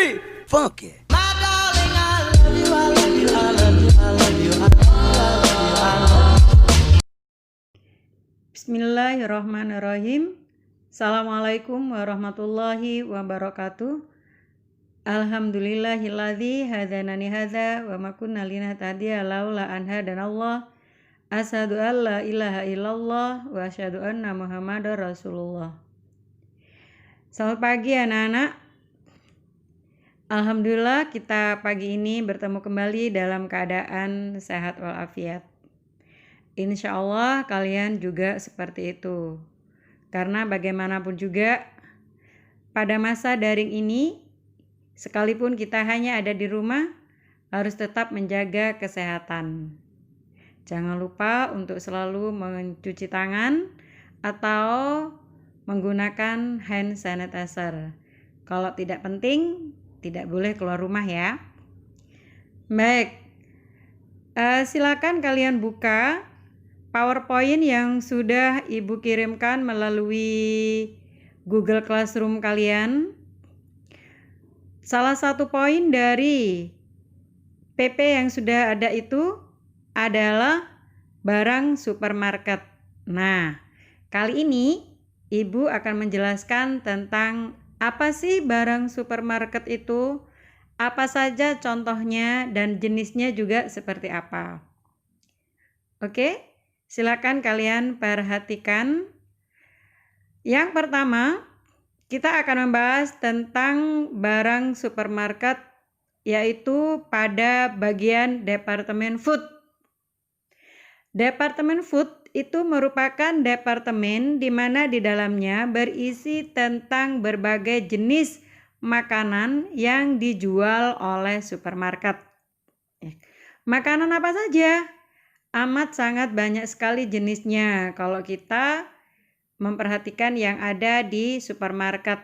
me funky. Bismillahirrahmanirrahim. Assalamualaikum warahmatullahi wabarakatuh. Alhamdulillahilladzi hadanani hadza wa ma kunna linahtadiya laula an hadanallah. Asyhadu an la ilaha illallah wa asyhadu anna Muhammadar Rasulullah. Selamat pagi anak-anak. Alhamdulillah kita pagi ini bertemu kembali dalam keadaan sehat walafiat. Insya Allah kalian juga seperti itu. Karena bagaimanapun juga pada masa daring ini, sekalipun kita hanya ada di rumah, harus tetap menjaga kesehatan. Jangan lupa untuk selalu mencuci tangan atau menggunakan hand sanitizer. Kalau tidak penting, tidak boleh keluar rumah ya. Baik, silakan kalian buka PowerPoint yang sudah Ibu kirimkan melalui Google Classroom kalian. Salah satu poin dari PP yang sudah ada itu adalah barang supermarket. Nah, kali ini Ibu akan menjelaskan tentang apa sih barang supermarket itu, apa saja contohnya dan jenisnya juga seperti apa. Oke? Silakan kalian perhatikan. Yang pertama, kita akan membahas tentang barang supermarket, yaitu pada bagian departemen food. Departemen food itu merupakan departemen di mana di dalamnya berisi tentang berbagai jenis makanan yang dijual oleh supermarket. Makanan apa saja? Amat sangat banyak sekali jenisnya kalau kita memperhatikan yang ada di supermarket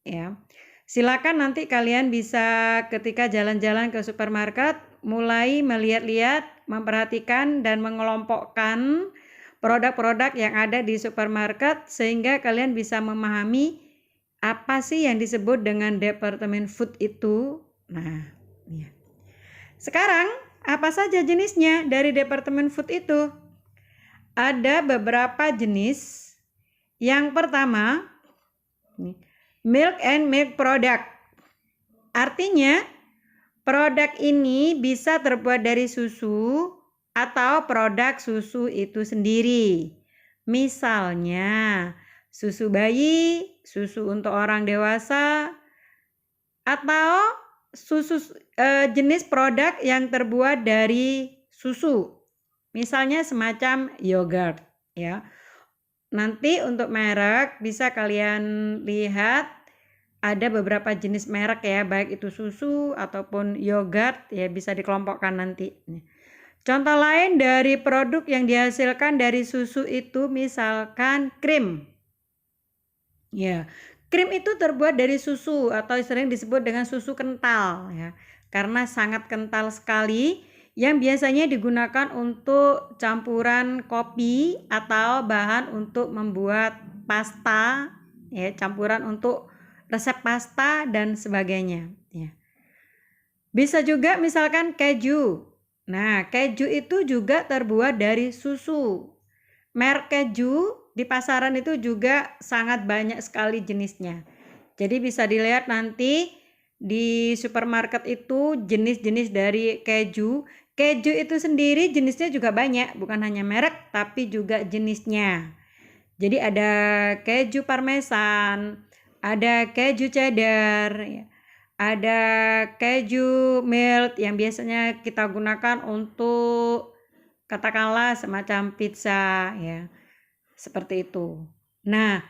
ya. Silakan nanti kalian bisa ketika jalan-jalan ke supermarket mulai melihat-lihat, memperhatikan dan mengelompokkan produk-produk yang ada di supermarket sehingga kalian bisa memahami apa sih yang disebut dengan departemen food itu. Nah, ya. Sekarang apa saja jenisnya dari departemen food itu? Ada beberapa jenis. Yang pertama, milk and milk product. Artinya, produk ini bisa terbuat dari susu atau produk susu itu sendiri. Misalnya, susu bayi, susu untuk orang dewasa, atau susu jenis produk yang terbuat dari susu, misalnya semacam yogurt ya. Nanti untuk merek bisa kalian lihat ada beberapa jenis merek ya, baik itu susu ataupun yogurt ya, bisa dikelompokkan nanti. Contoh lain dari produk yang dihasilkan dari susu itu misalkan krim ya. Krim itu terbuat dari susu atau sering disebut dengan susu kental ya, karena sangat kental sekali yang biasanya digunakan untuk campuran kopi atau bahan untuk membuat pasta ya, campuran untuk resep pasta dan sebagainya ya. Bisa juga misalkan keju. Nah, keju itu juga terbuat dari susu. Merek keju di pasaran itu juga sangat banyak sekali jenisnya. Jadi bisa dilihat nanti di supermarket itu jenis-jenis dari keju. Keju itu sendiri jenisnya juga banyak, bukan hanya merek tapi juga jenisnya. Jadi ada keju parmesan, ada keju cheddar, ada keju milk yang biasanya kita gunakan untuk katakanlah semacam pizza ya. Seperti itu. Nah,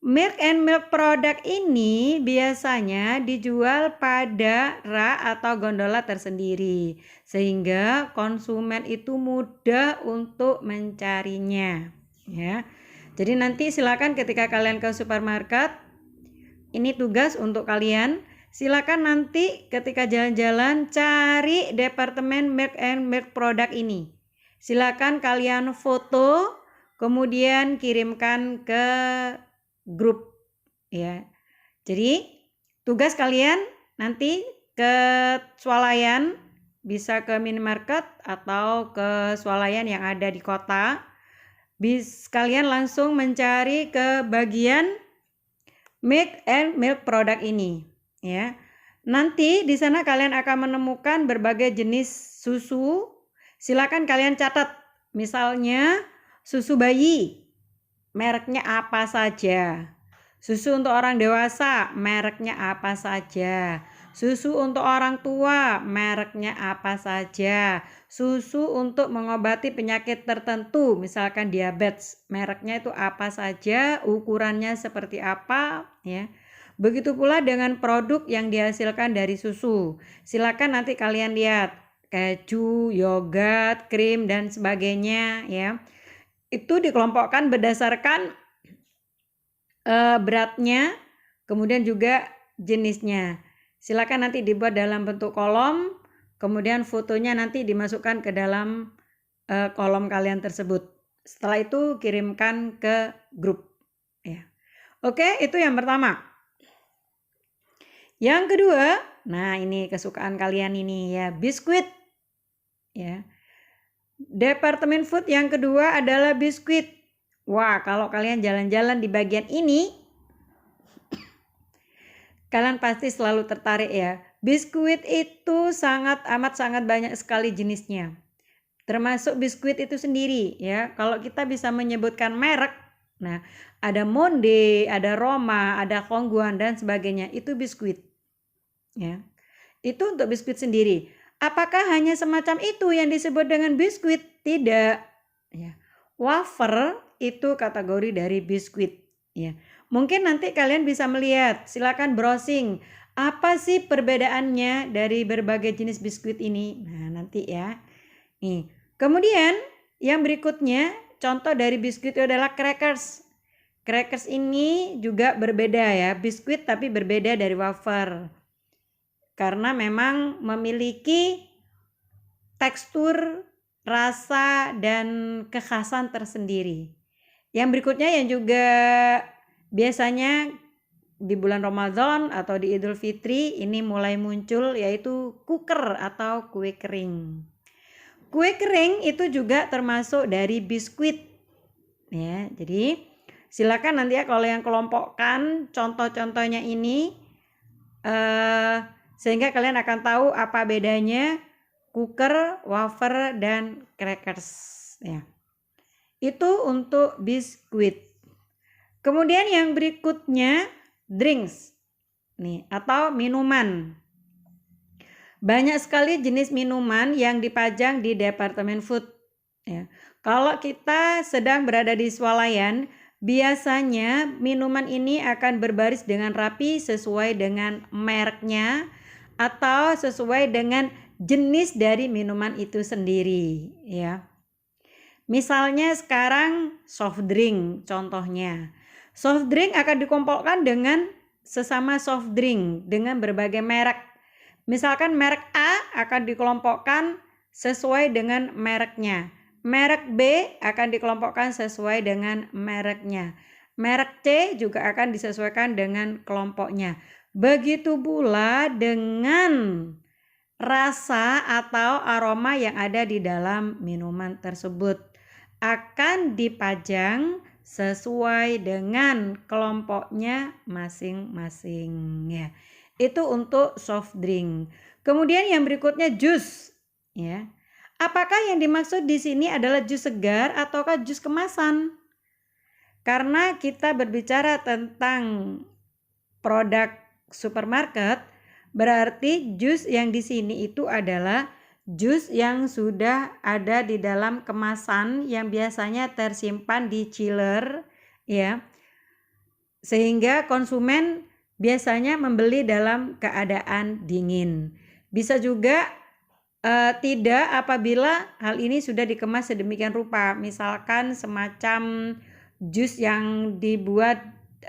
milk and milk product ini biasanya dijual pada rak atau gondola tersendiri sehingga konsumen itu mudah untuk mencarinya ya. Jadi nanti silakan ketika kalian ke supermarket, ini tugas untuk kalian. Silakan nanti ketika jalan-jalan cari departemen milk and milk product ini. Silakan kalian foto, kemudian kirimkan ke grup ya. Jadi tugas kalian nanti ke swalayan, bisa ke minimarket atau ke swalayan yang ada di kota. Kalian langsung mencari ke bagian milk and milk product ini, ya. Nanti di sana kalian akan menemukan berbagai jenis susu. Silakan kalian catat. Misalnya susu bayi, mereknya apa saja. Susu untuk orang dewasa, mereknya apa saja. Susu untuk orang tua, mereknya apa saja. Susu untuk mengobati penyakit tertentu, misalkan diabetes, mereknya itu apa saja, ukurannya seperti apa, ya. Begitu pula dengan produk yang dihasilkan dari susu. Silakan nanti kalian lihat keju, yogurt, krim dan sebagainya, ya. Itu dikelompokkan berdasarkan beratnya, kemudian juga jenisnya. Silakan nanti dibuat dalam bentuk kolom, kemudian fotonya nanti dimasukkan ke dalam kolom kalian tersebut. Setelah itu kirimkan ke grup, ya. Oke, itu yang pertama. Yang kedua, nah ini kesukaan kalian ini ya, biskuit, ya. Departemen food yang kedua adalah biskuit. Wah, kalau kalian jalan-jalan di bagian ini, kalian pasti selalu tertarik ya. Biskuit itu sangat banyak sekali jenisnya. Termasuk biskuit itu sendiri ya. Kalau kita bisa menyebutkan merek, nah ada Monde, ada Roma, ada Kongguan dan sebagainya, itu biskuit. Ya. Itu untuk biskuit sendiri. Apakah hanya semacam itu yang disebut dengan biskuit? Tidak. Ya. Wafer itu kategori dari biskuit. Ya. Mungkin nanti kalian bisa melihat, silakan browsing. Apa sih perbedaannya dari berbagai jenis biskuit ini? Nah, nanti ya. Nih. Kemudian yang berikutnya, contoh dari biskuit itu adalah crackers. Crackers ini juga berbeda ya, biskuit tapi berbeda dari wafer. Karena memang memiliki tekstur, rasa, dan kekhasan tersendiri. Yang berikutnya yang juga biasanya di bulan Ramadan atau di Idul Fitri ini mulai muncul, yaitu cooker atau kue kering. Kue kering itu juga termasuk dari biskuit. Ya, jadi silakan nanti ya kalau yang kelompokkan contoh-contohnya ini, sehingga kalian akan tahu apa bedanya cooker, wafer, dan crackers. Ya. Itu untuk biskuit. Kemudian yang berikutnya drinks, nih, atau minuman. Banyak sekali jenis minuman yang dipajang di departemen food. Ya. Kalau kita sedang berada di swalayan, biasanya minuman ini akan berbaris dengan rapi sesuai dengan mereknya atau sesuai dengan jenis dari minuman itu sendiri, ya. Misalnya sekarang soft drink contohnya. Soft drink akan dikelompokkan dengan sesama soft drink dengan berbagai merek. Misalkan merek A akan dikelompokkan sesuai dengan mereknya. Merek B akan dikelompokkan sesuai dengan mereknya. Merek C juga akan disesuaikan dengan kelompoknya. Begitu pula dengan rasa atau aroma yang ada di dalam minuman tersebut akan dipajang sesuai dengan kelompoknya masing-masing, ya. Itu untuk soft drink. Kemudian yang berikutnya jus, ya. Apakah yang dimaksud di sini adalah jus segar ataukah jus kemasan? Karena kita berbicara tentang produk supermarket, berarti jus yang di sini itu adalah jus yang sudah ada di dalam kemasan yang biasanya tersimpan di chiller, ya. Sehingga konsumen biasanya membeli dalam keadaan dingin. Bisa juga tidak apabila hal ini sudah dikemas sedemikian rupa. Misalkan semacam jus yang dibuat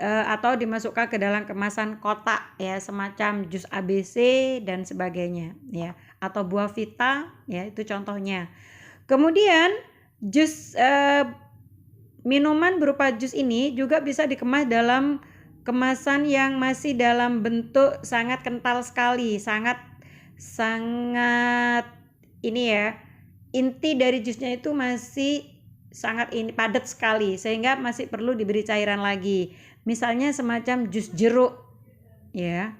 atau dimasukkan ke dalam kemasan kotak, ya, semacam jus ABC dan sebagainya, ya, atau buah vita, ya, itu contohnya. Kemudian jus minuman berupa jus ini juga bisa dikemas dalam kemasan yang masih dalam bentuk sangat kental sekali, sangat ini ya, inti dari jusnya itu masih sangat ini padat sekali sehingga masih perlu diberi cairan lagi. Misalnya semacam jus jeruk ya.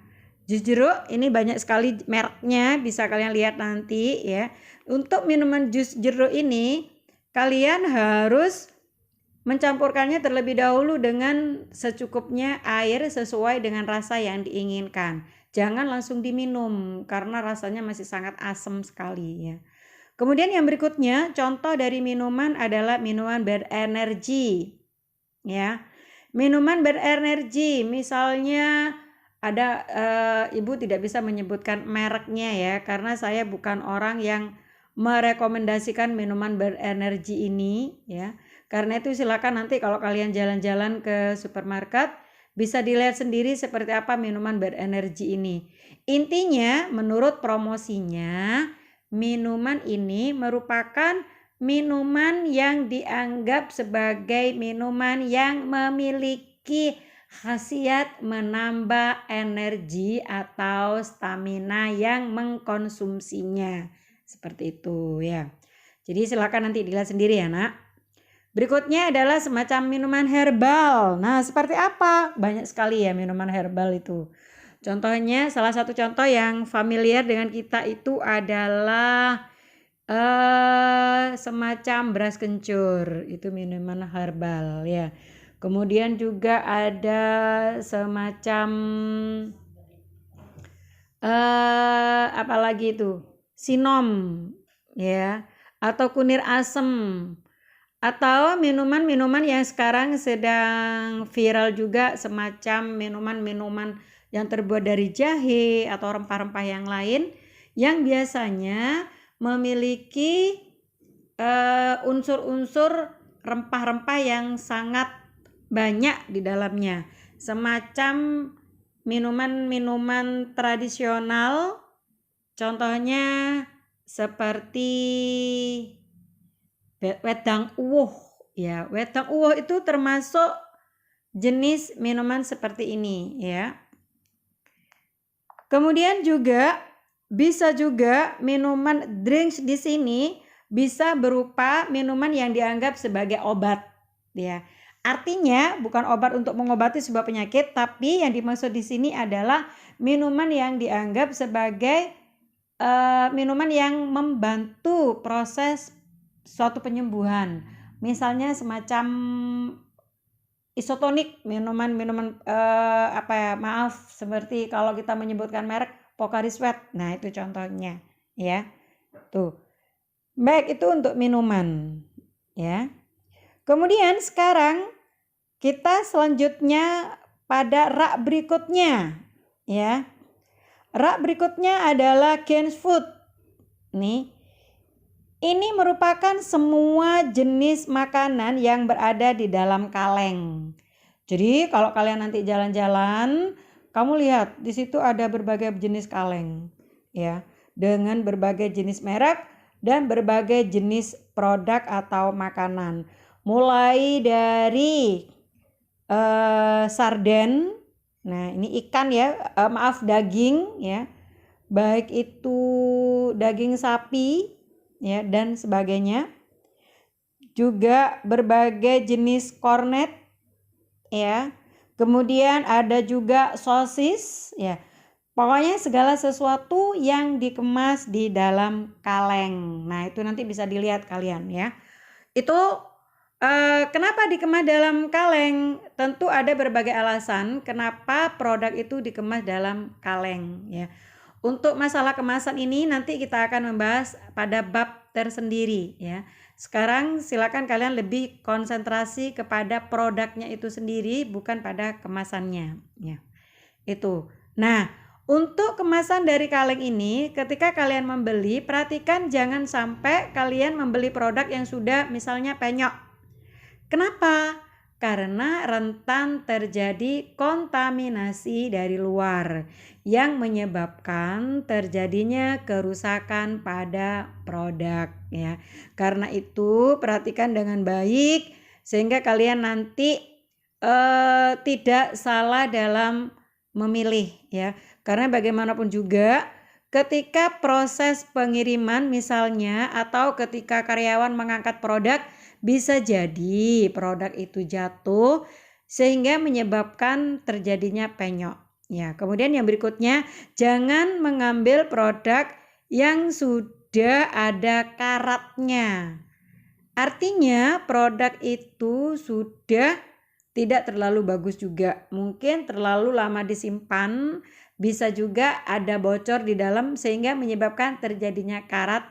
Jus jeruk ini banyak sekali mereknya, bisa kalian lihat nanti ya. Untuk minuman jus jeruk ini kalian harus mencampurkannya terlebih dahulu dengan secukupnya air sesuai dengan rasa yang diinginkan. Jangan langsung diminum karena rasanya masih sangat asam sekali ya. Kemudian yang berikutnya, contoh dari minuman adalah minuman berenergi ya. Minuman berenergi misalnya ada Ibu tidak bisa menyebutkan mereknya ya, karena saya bukan orang yang merekomendasikan minuman berenergi ini ya. Karena itu silakan nanti kalau kalian jalan-jalan ke supermarket bisa dilihat sendiri seperti apa minuman berenergi ini. Intinya menurut promosinya minuman ini merupakan minuman yang dianggap sebagai minuman yang memiliki khasiat menambah energi atau stamina yang mengkonsumsinya. Seperti itu ya. Jadi silakan nanti dilihat sendiri ya nak. Berikutnya adalah semacam minuman herbal. Nah, seperti apa? Banyak sekali ya minuman herbal itu. Contohnya, salah satu contoh yang familiar dengan kita itu adalah semacam beras kencur. Itu minuman herbal ya. Kemudian juga ada semacam apalagi itu? Sinom ya, atau kunir asem. Atau minuman-minuman yang sekarang sedang viral juga semacam minuman-minuman yang terbuat dari jahe atau rempah-rempah yang lain yang biasanya memiliki unsur-unsur rempah-rempah yang sangat banyak di dalamnya. Semacam minuman-minuman tradisional, contohnya seperti wedang uwuh ya. Wedang uwuh itu termasuk jenis minuman seperti ini ya. Kemudian juga bisa juga minuman drinks di sini bisa berupa minuman yang dianggap sebagai obat ya. Artinya bukan obat untuk mengobati sebuah penyakit, tapi yang dimaksud di sini adalah minuman yang dianggap sebagai minuman yang membantu proses suatu penyembuhan. Misalnya semacam isotonik, minuman-minuman seperti kalau kita menyebutkan merek Pocari Sweat. Nah, itu contohnya ya. Tuh. Baik, itu untuk minuman ya. Kemudian sekarang kita selanjutnya pada rak berikutnya ya. Rak berikutnya adalah canned food. Nih. Ini merupakan semua jenis makanan yang berada di dalam kaleng. Jadi kalau kalian nanti jalan-jalan, kamu lihat di situ ada berbagai jenis kaleng ya, dengan berbagai jenis merek dan berbagai jenis produk atau makanan. Mulai dari sarden, nah ini ikan ya, daging ya, baik itu daging sapi ya dan sebagainya. Juga berbagai jenis kornet ya. Kemudian ada juga sosis ya. Pokoknya segala sesuatu yang dikemas di dalam kaleng. Nah, itu nanti bisa dilihat kalian ya. Itu kenapa dikemas dalam kaleng? Tentu ada berbagai alasan kenapa produk itu dikemas dalam kaleng ya. Untuk masalah kemasan ini nanti kita akan membahas pada bab tersendiri ya. Sekarang silakan kalian lebih konsentrasi kepada produknya itu sendiri, bukan pada kemasannya ya. Itu. Nah, untuk kemasan dari kaleng ini ketika kalian membeli, perhatikan jangan sampai kalian membeli produk yang sudah misalnya penyok. Kenapa? Karena rentan terjadi kontaminasi dari luar yang menyebabkan terjadinya kerusakan pada produk ya. Karena itu perhatikan dengan baik sehingga kalian nanti tidak salah dalam memilih ya. Karena bagaimanapun juga ketika proses pengiriman misalnya atau ketika karyawan mengangkat produk, bisa jadi produk itu jatuh sehingga menyebabkan terjadinya penyok. Ya, kemudian yang berikutnya, jangan mengambil produk yang sudah ada karatnya. Artinya produk itu sudah tidak terlalu bagus juga. Mungkin terlalu lama disimpan, bisa juga ada bocor di dalam sehingga menyebabkan terjadinya karat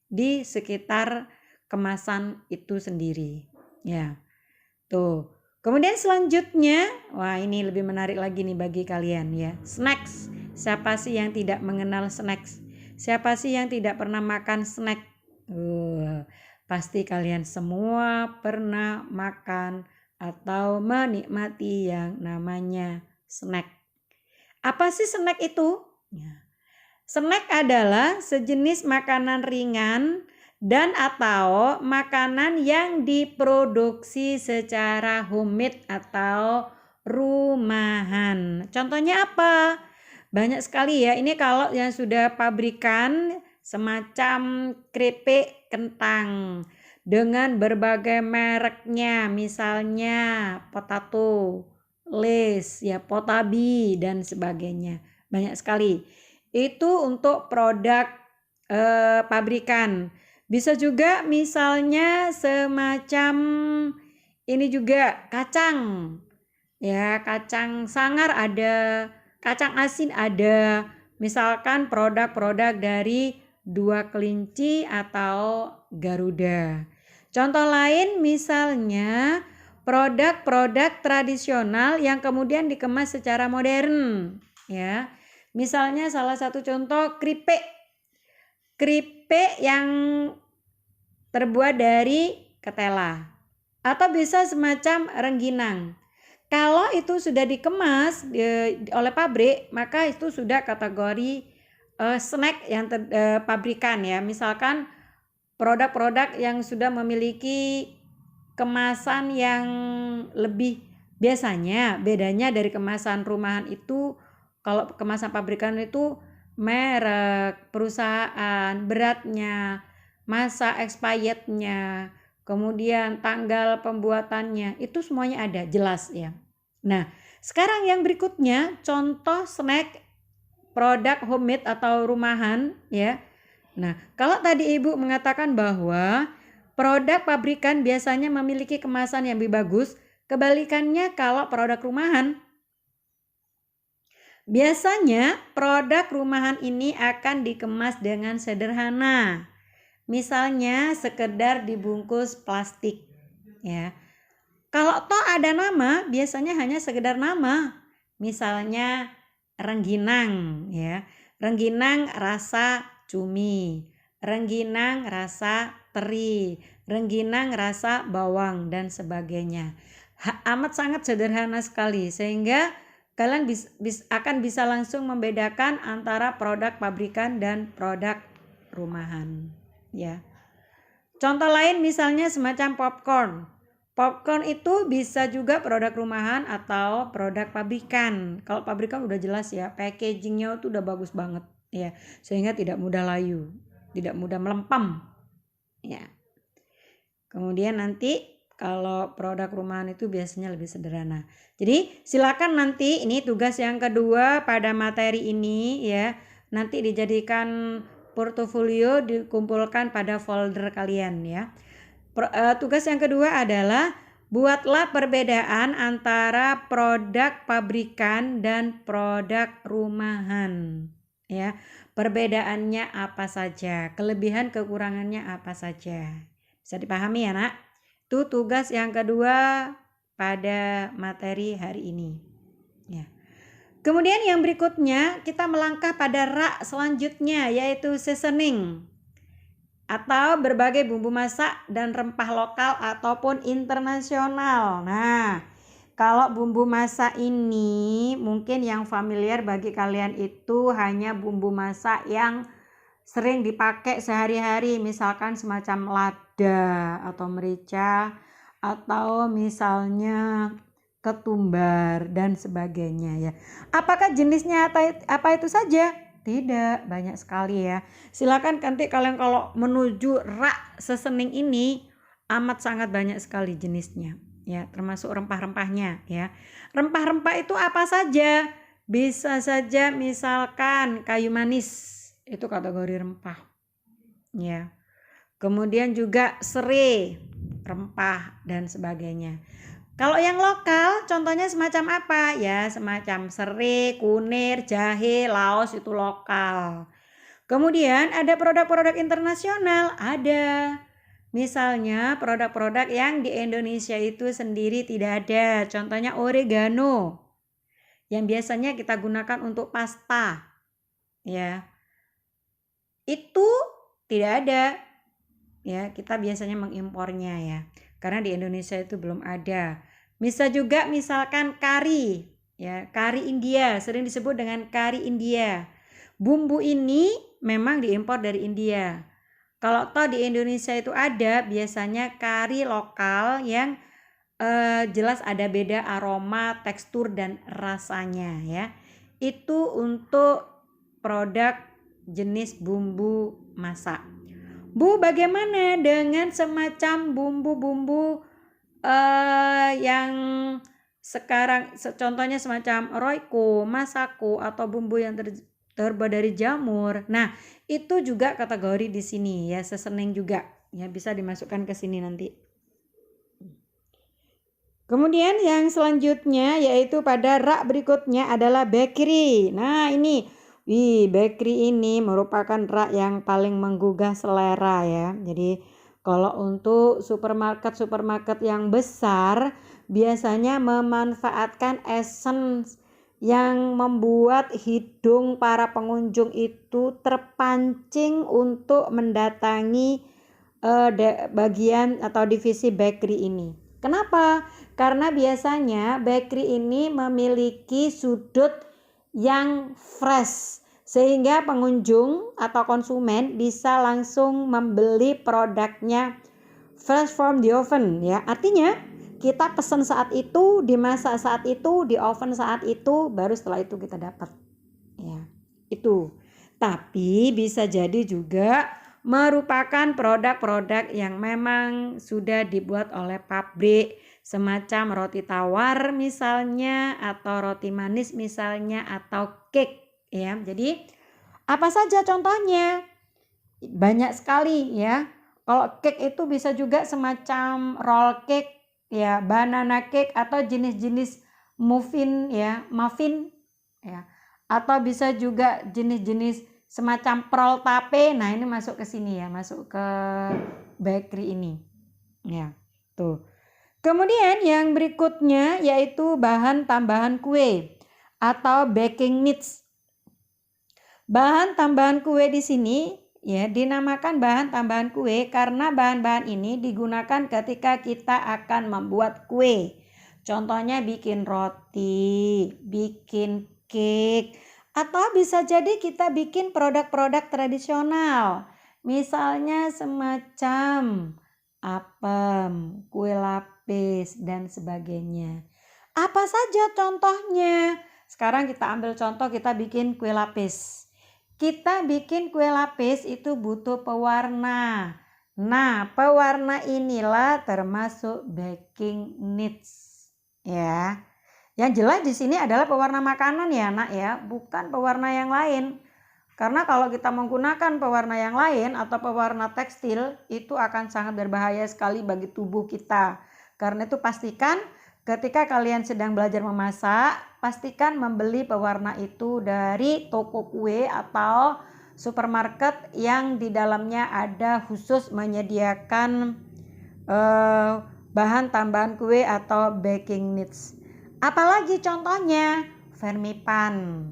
di sekitar kemasan itu sendiri. Ya. Tuh. Kemudian selanjutnya, wah ini lebih menarik lagi nih bagi kalian ya. Snacks. Siapa sih yang tidak mengenal snacks? Siapa sih yang tidak pernah makan snack? Pasti kalian semua pernah makan atau menikmati yang namanya snack. Apa sih snack itu? Snack adalah sejenis makanan ringan dan atau makanan yang diproduksi secara homemade atau rumahan. Contohnya apa? Banyak sekali ya. Ini kalau yang sudah pabrikan semacam keripik kentang dengan berbagai mereknya, misalnya Potato, Lay's, ya Potabi dan sebagainya. Banyak sekali. Itu untuk produk pabrikan. Bisa juga misalnya semacam ini juga kacang. Ya, kacang sangar ada, kacang asin ada. Misalkan produk-produk dari Dua Kelinci atau Garuda. Contoh lain misalnya produk-produk tradisional yang kemudian dikemas secara modern, ya. Misalnya salah satu contoh keripik. Keripik yang terbuat dari ketela atau bisa semacam rengginang. Kalau itu sudah dikemas oleh pabrik, maka itu sudah kategori snack yang pabrikan ya. Misalkan produk-produk yang sudah memiliki kemasan yang lebih, biasanya bedanya dari kemasan rumahan itu, kalau kemasan pabrikan itu merek, perusahaan, beratnya, masa expirednya, kemudian tanggal pembuatannya, itu semuanya ada jelas ya. Nah, sekarang yang berikutnya contoh snack produk homemade atau rumahan ya. Nah, kalau tadi Ibu mengatakan bahwa produk pabrikan biasanya memiliki kemasan yang lebih bagus, kebalikannya kalau produk rumahan, biasanya produk rumahan ini akan dikemas dengan sederhana. Misalnya sekedar dibungkus plastik ya. Kalau toh ada nama, biasanya hanya sekedar nama. Misalnya rengginang ya. Rengginang rasa cumi, rengginang rasa teri, rengginang rasa bawang dan sebagainya. Amat sangat sederhana sekali sehingga kalian akan bisa langsung membedakan antara produk pabrikan dan produk rumahan ya. Contoh lain misalnya semacam popcorn. Popcorn itu bisa juga produk rumahan atau produk pabrikan. Kalau pabrikan udah jelas ya, packagingnya itu udah bagus banget ya, sehingga tidak mudah layu, tidak mudah melempem ya. Kemudian nanti kalau produk rumahan itu biasanya lebih sederhana. Jadi silakan nanti ini tugas yang kedua pada materi ini ya, nanti dijadikan portofolio, dikumpulkan pada folder kalian ya. Tugas yang kedua adalah buatlah perbedaan antara produk pabrikan dan produk rumahan ya. Perbedaannya apa saja, kelebihan kekurangannya apa saja. Bisa dipahami ya, Nak? Itu tugas yang kedua pada materi hari ini ya. Kemudian yang berikutnya kita melangkah pada rak selanjutnya, yaitu seasoning atau berbagai bumbu masak dan rempah lokal ataupun internasional. Nah, kalau bumbu masak ini mungkin yang familiar bagi kalian itu hanya bumbu masak yang sering dipakai sehari-hari, misalkan semacam lada atau merica, atau misalnya ketumbar, dan sebagainya ya. Apakah jenisnya apa itu saja? Tidak, banyak sekali ya. Silakan nanti kalian kalau menuju rak sesening ini amat sangat banyak sekali jenisnya ya, termasuk rempah-rempahnya ya. Rempah-rempah itu apa saja? Bisa saja misalkan kayu manis, itu kategori rempah ya. Kemudian juga serai, rempah dan sebagainya. Kalau yang lokal contohnya semacam apa? Ya semacam serai, kunir, jahe, laos itu lokal. Kemudian ada produk-produk internasional, ada. Misalnya produk-produk yang di Indonesia itu sendiri tidak ada. Contohnya oregano yang biasanya kita gunakan untuk pasta. Ya. Itu tidak ada. Ya, kita biasanya mengimpornya ya. Karena di Indonesia itu belum ada. Bisa juga misalkan kari, ya, kari India, sering disebut dengan kari India. Bumbu ini memang diimpor dari India. Kalau toh di Indonesia itu ada biasanya kari lokal yang jelas ada beda aroma, tekstur dan rasanya ya. Itu untuk produk jenis bumbu masak. Bu, bagaimana dengan semacam bumbu-bumbu yang sekarang contohnya semacam Royco, Masako atau bumbu yang terbuat dari jamur. Nah, itu juga kategori di sini ya, sesening juga ya, bisa dimasukkan ke sini nanti. Kemudian yang selanjutnya yaitu pada rak berikutnya adalah bakery. Nah, ini bakery ini merupakan rak yang paling menggugah selera ya. Jadi kalau untuk supermarket yang besar biasanya memanfaatkan essence yang membuat hidung para pengunjung itu terpancing untuk mendatangi bagian atau divisi bakery ini. Kenapa? Karena biasanya bakery ini memiliki sudut yang fresh sehingga pengunjung atau konsumen bisa langsung membeli produknya fresh from the oven ya. Artinya kita pesan saat itu, dimasak saat itu, di oven saat itu, baru setelah itu kita dapat ya. Itu. Tapi bisa jadi juga merupakan produk-produk yang memang sudah dibuat oleh pabrik, semacam roti tawar misalnya, atau roti manis misalnya, atau cake ya. Jadi apa saja contohnya? Banyak sekali ya. Kalau cake itu bisa juga semacam roll cake ya, banana cake, atau jenis-jenis muffin ya, muffin ya. Atau bisa juga jenis-jenis semacam prol tape. Nah, ini masuk ke sini ya, masuk ke bakery ini. Ya, tuh. Kemudian yang berikutnya yaitu bahan tambahan kue atau baking mix. Bahan tambahan kue di sini ya dinamakan bahan tambahan kue karena bahan-bahan ini digunakan ketika kita akan membuat kue. Contohnya bikin roti, bikin cake, atau bisa jadi kita bikin produk-produk tradisional. Misalnya semacam apem, kue lapis, dan sebagainya. Apa saja contohnya? Sekarang kita ambil contoh, kita bikin kue lapis. Kita bikin kue lapis itu butuh pewarna. Nah, pewarna inilah termasuk baking needs ya. Yang jelas di sini adalah pewarna makanan ya, Nak ya, bukan pewarna yang lain. Karena kalau kita menggunakan pewarna yang lain atau pewarna tekstil itu akan sangat berbahaya sekali bagi tubuh kita. Karena itu pastikan ketika kalian sedang belajar memasak, pastikan membeli pewarna itu dari toko kue atau supermarket yang di dalamnya ada khusus menyediakan bahan tambahan kue atau baking needs. Apalagi contohnya vermipan.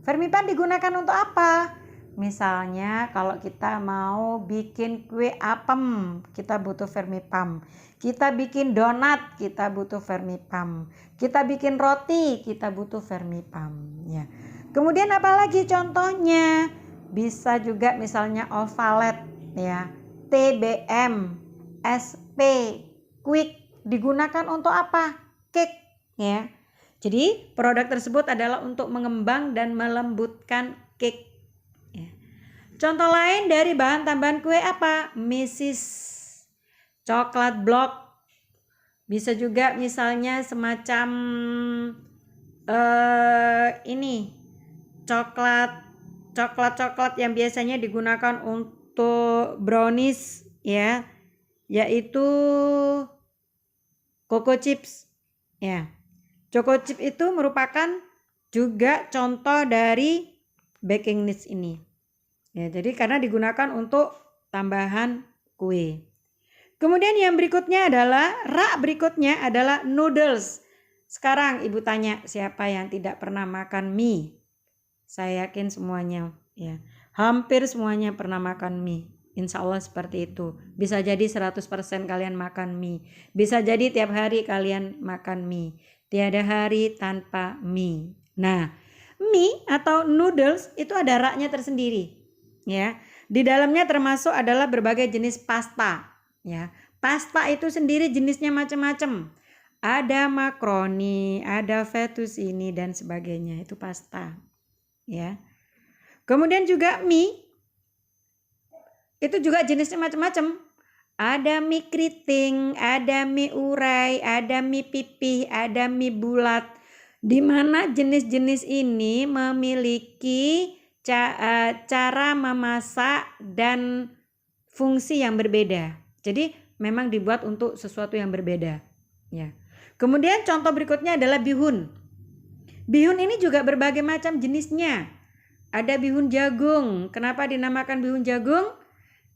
Vermipan digunakan untuk apa? Misalnya kalau kita mau bikin kue apem, kita butuh vermipan. Kita bikin donat, kita butuh vermipan. Kita bikin roti, kita butuh vermipan ya. Kemudian apalagi contohnya? Bisa juga misalnya ovalet ya, TBM, SP, quick digunakan untuk apa? Cake ya. Jadi produk tersebut adalah untuk mengembang dan melembutkan cake. Ya. Contoh lain dari bahan tambahan kue apa? Mrs. Coklat block. Bisa juga misalnya semacam ini coklat yang biasanya digunakan untuk brownies, ya, yaitu Coco Chips, ya. Coco Chips itu merupakan juga contoh dari baking needs ini, ya. Jadi karena digunakan untuk tambahan kue. Kemudian yang berikutnya adalah berikutnya adalah noodles. Sekarang ibu tanya, siapa yang tidak pernah makan mie? Saya yakin semuanya, ya. Hampir semuanya pernah makan mie. Insya Allah seperti itu. Bisa jadi 100% kalian makan mie. Bisa jadi tiap hari kalian makan mie. Tiada hari tanpa mie. Nah, mie atau noodles itu ada raknya tersendiri, ya. Di dalamnya termasuk adalah berbagai jenis pasta, ya. Pasta itu sendiri jenisnya macam-macam. Ada makaroni, ada fettuccine dan sebagainya, itu pasta, ya. Kemudian juga mie itu juga jenisnya macam-macam. Ada mie keriting, ada mie urai, ada mie pipih, ada mie bulat. Di mana jenis-jenis ini memiliki cara memasak dan fungsi yang berbeda. Jadi memang dibuat untuk sesuatu yang berbeda, ya. Kemudian contoh berikutnya adalah bihun. Bihun ini juga berbagai macam jenisnya. Ada bihun jagung. Kenapa dinamakan bihun jagung?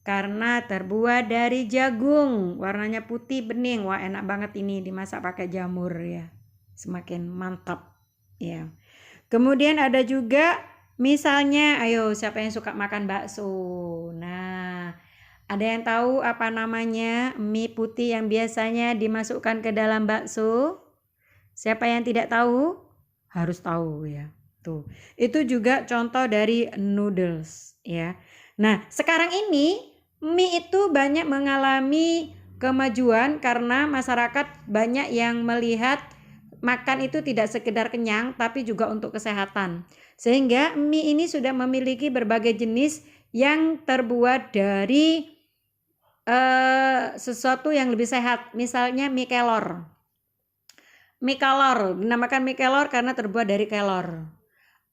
Karena terbuat dari jagung. Warnanya putih bening. Wah, enak banget ini dimasak pakai jamur, ya. Semakin mantap, ya. Kemudian ada juga misalnya, ayo siapa yang suka makan bakso? Nah, ada yang tahu apa namanya mie putih yang biasanya dimasukkan ke dalam bakso? Siapa yang tidak tahu? Harus tahu, ya. Tuh. Itu juga contoh dari noodles, ya. Nah, sekarang ini mie itu banyak mengalami kemajuan karena masyarakat banyak yang melihat makan itu tidak sekedar kenyang tapi juga untuk kesehatan. Sehingga mie ini sudah memiliki berbagai jenis yang terbuat dari sesuatu yang lebih sehat. Misalnya mie kelor. Mie kelor dinamakan mie kelor karena terbuat dari kelor.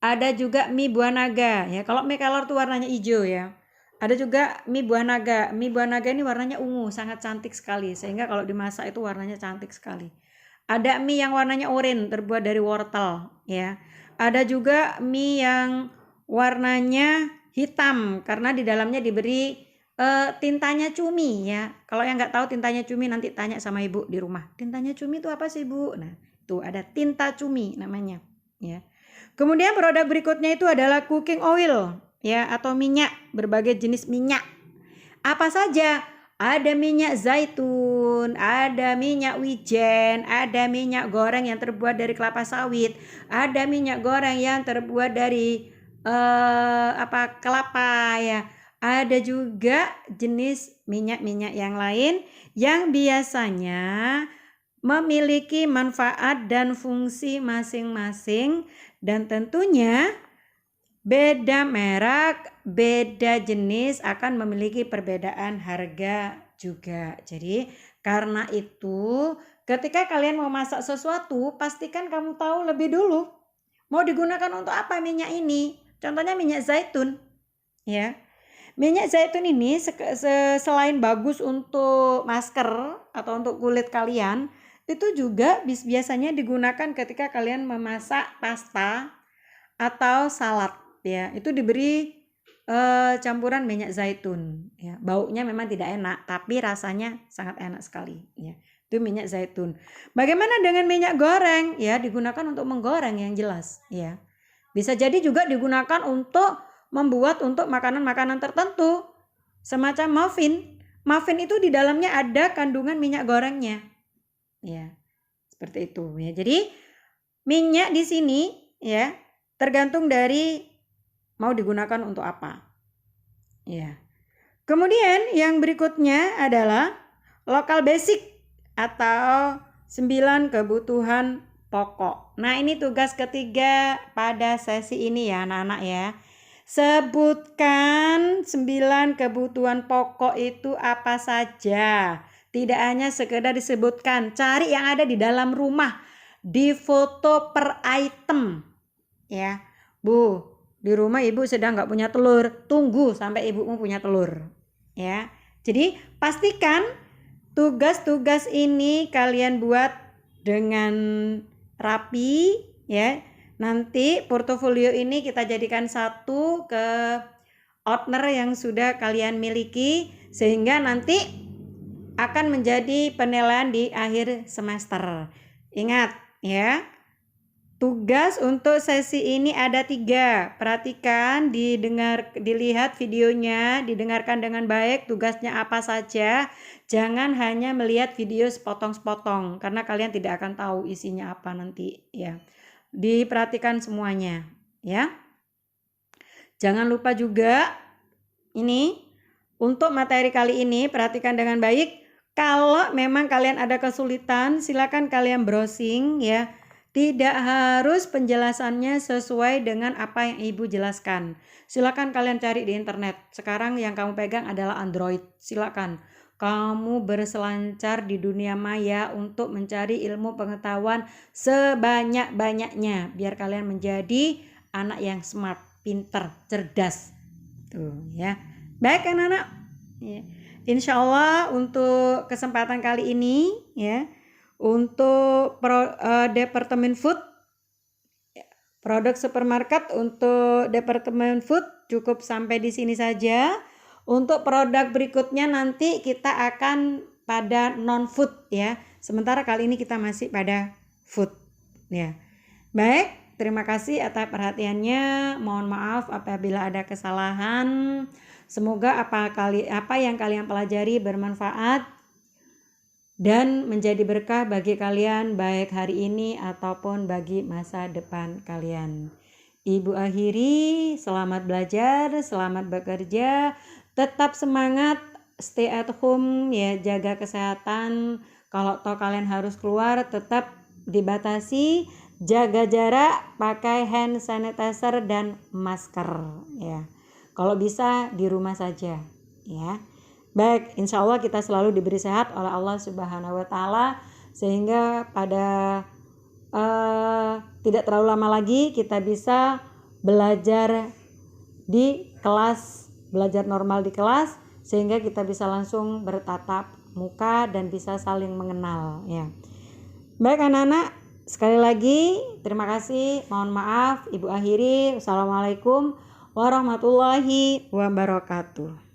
Ada juga mie buah naga, ya. Kalau mie kelor tuh warnanya hijau, ya. Ada juga mie buah naga. Mie buah naga ini warnanya ungu, sangat cantik sekali. Sehingga kalau dimasak itu warnanya cantik sekali. Ada mie yang warnanya oranye, terbuat dari wortel, ya. Ada juga mie yang warnanya hitam karena di dalamnya diberi tintanya cumi, ya. Kalau yang nggak tahu tintanya cumi nanti tanya sama ibu di rumah. Tintanya cumi itu apa sih, Bu? Nah, itu ada tinta cumi namanya, ya. Kemudian produk berikutnya itu adalah cooking oil, ya, atau minyak, berbagai jenis minyak. Apa saja? Ada minyak zaitun, ada minyak wijen, ada minyak goreng yang terbuat dari kelapa sawit, ada minyak goreng yang terbuat dari kelapa, ya. Ada juga jenis minyak-minyak yang lain yang biasanya memiliki manfaat dan fungsi masing-masing, dan tentunya beda merek, beda jenis akan memiliki perbedaan harga juga. Jadi karena itu ketika kalian mau masak sesuatu, pastikan kamu tahu lebih dulu mau digunakan untuk apa minyak ini. Contohnya minyak zaitun, ya. Minyak zaitun ini selain bagus untuk masker atau untuk kulit kalian, itu juga biasanya digunakan ketika kalian memasak pasta atau salad, ya. Itu diberi campuran minyak zaitun, ya. Baunya memang tidak enak, tapi rasanya sangat enak sekali, ya. Itu minyak zaitun. Bagaimana dengan minyak goreng? Ya, digunakan untuk menggoreng yang jelas, ya. Bisa jadi juga digunakan untuk membuat untuk makanan-makanan tertentu, semacam muffin. Muffin itu di dalamnya ada kandungan minyak gorengnya, ya. Seperti itu, ya. Jadi minyak di sini, ya, tergantung dari mau digunakan untuk apa, ya. Kemudian yang berikutnya adalah local basic atau 9 kebutuhan pokok. Nah, ini tugas ketiga pada sesi ini ya anak-anak ya. Sebutkan 9 kebutuhan pokok itu apa saja. Tidak hanya sekedar disebutkan, cari yang ada di dalam rumah, di foto per item ya. Bu, di rumah ibu sedang nggak punya telur, tunggu sampai ibumu punya telur ya. Jadi pastikan tugas-tugas ini kalian buat dengan rapi ya. Nanti portofolio ini kita jadikan satu ke outner yang sudah kalian miliki, sehingga nanti akan menjadi penilaian di akhir semester. Ingat ya, tugas untuk sesi ini ada 3. Perhatikan, dilihat videonya, didengarkan dengan baik tugasnya apa saja. Jangan hanya melihat video sepotong-sepotong karena kalian tidak akan tahu isinya apa nanti ya. Diperhatikan semuanya ya. Jangan lupa juga ini untuk materi kali ini perhatikan dengan baik. Kalau memang kalian ada kesulitan, silakan kalian browsing ya. Tidak harus penjelasannya sesuai dengan apa yang ibu jelaskan. Silakan kalian cari di internet. Sekarang yang kamu pegang adalah Android. Silakan kamu berselancar di dunia maya untuk mencari ilmu pengetahuan sebanyak-banyaknya. Biar kalian menjadi anak yang smart, pinter, cerdas. Tuh ya. Baik anak-anak. Ya. Insya Allah untuk kesempatan kali ini ya, untuk Departemen Food, produk supermarket untuk Departemen Food cukup sampai di sini saja. Untuk produk berikutnya nanti kita akan pada non food ya. Sementara kali ini kita masih pada food ya. Baik, terima kasih atas perhatiannya. Mohon maaf apabila ada kesalahan. Semoga apa yang kalian pelajari bermanfaat dan menjadi berkah bagi kalian baik hari ini ataupun bagi masa depan kalian. Ibu akhiri, selamat belajar, selamat bekerja, tetap semangat, stay at home ya, jaga kesehatan. Kalau toh kalian harus keluar tetap dibatasi, jaga jarak, pakai hand sanitizer dan masker ya. Kalau bisa di rumah saja ya. Baik, insya Allah kita selalu diberi sehat oleh Allah Subhanahu wa Ta'ala, sehingga pada tidak terlalu lama lagi kita bisa belajar di kelas, belajar normal di kelas, sehingga kita bisa langsung bertatap muka dan bisa saling mengenal ya. Baik anak-anak, sekali lagi terima kasih, mohon maaf, ibu akhiri. Wassalamualaikum warahmatullahi wabarakatuh.